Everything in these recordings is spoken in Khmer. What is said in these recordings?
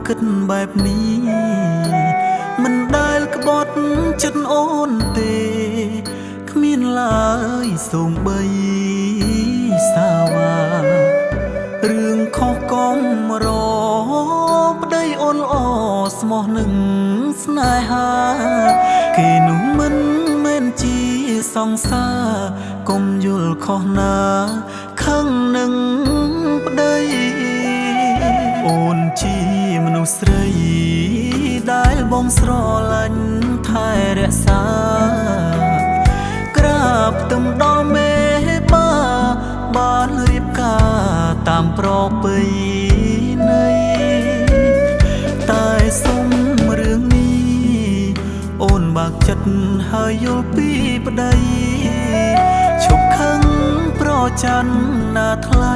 គិតបែបនេះមិនដែលក្បត់ចិត្តអូនទេគ្មានឡើយសូម្បីសាវ៉ារឿងខុសកុំរប្តីអូនល្អស្មោះនឹងស្នេហាគេនោះមិនមែនជាសង្សារកុំយល់ខុសណាខឹងនឹងប្តីអូនជាមនុស្សស្រីដែលបងស្រឡាញ់ថែរក្សាក្រាបទំដល់មេបាបានរៀបការតាមប្រពៃណីតែសុំរឿងនេះអូនបាក់ចិត្តហើយយល់ពីប្តីឈប់ខឹងប្រច័ណ្ឌណាថ្លៃ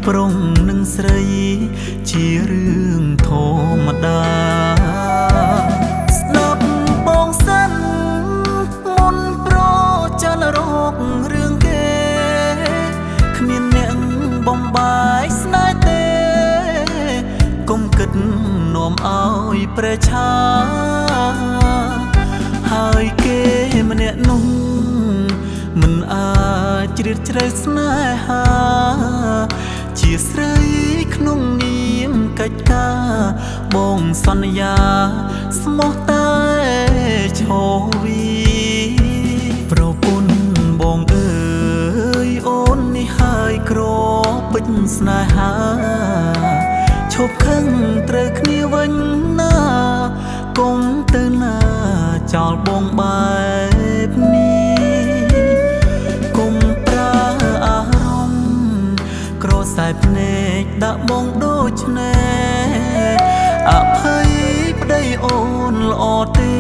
ប្រុងនឹងស្រីជារឿងធម្មតាស្ដាប់បងសិនមុនប្រច័ណ្ឌរករឿងគេគ្មានអ្នកបំបាយស្នេហ៍ទេកុំគិតនាំឲ្យប្រឆាហើយគេម្នាក់នោះមិនអាចជ្រៀតជ្រៅស្នេហាជាស្រីក្នុងនាមកិច្ចការបងសន្យាស្មោះតែឈរវីប្រពន្ធបងអើយអូននេះហើយក្រពេញស្នេហាឈប់ខឹងត្រូវគ្នាវិញណាកុំទៅណាចោលបងបែបនេះកុំប្រើអារម្មណ៍ក្រសែភ្នែកដាក់បងដូចនេះអភ័យប្តីអូនល្អទេ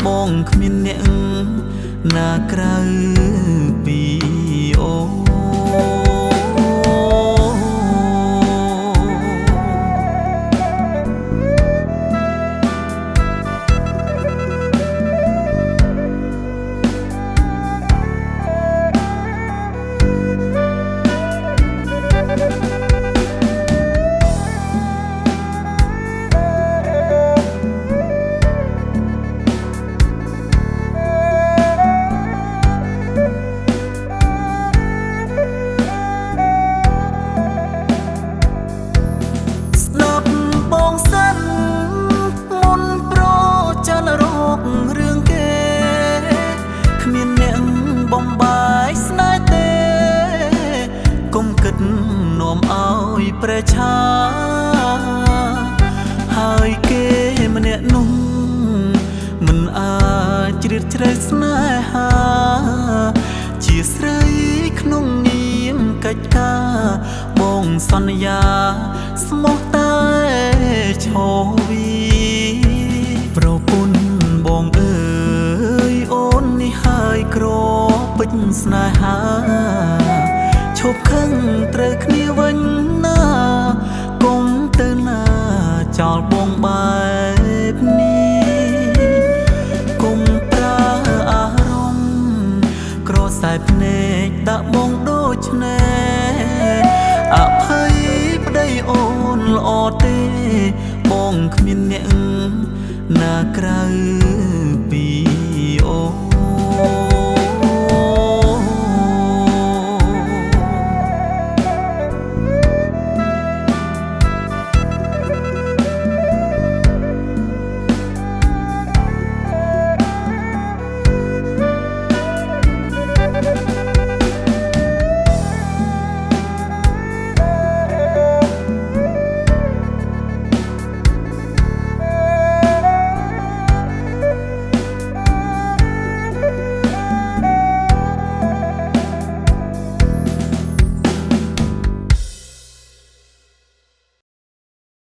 បងគ្មានអ្នកណាក្រៅពីអូនាំឲ្យប្រឆាហើយគេម្នាក់នោះមិនអាចជ្រៀតជ្រៅស្នេហាជាស្រីក្នុងនាមកិច្ចការបងសន្យាស្មោះតែឈរវីប្រពន្ធបងអើយអូននេះហើយក្រពេញស្នេហាឈប់ខឹងត្រូវគ្នាវិញណាកុំទៅណាចោលបងបែបនេះកុំប្រើអារម្មណ៍ក្រសែភ្នែកដាក់បងដូចនេះអភ័យប្តីអូនល្អទេបងគ្មានអ្នកណាក្រៅពីអូ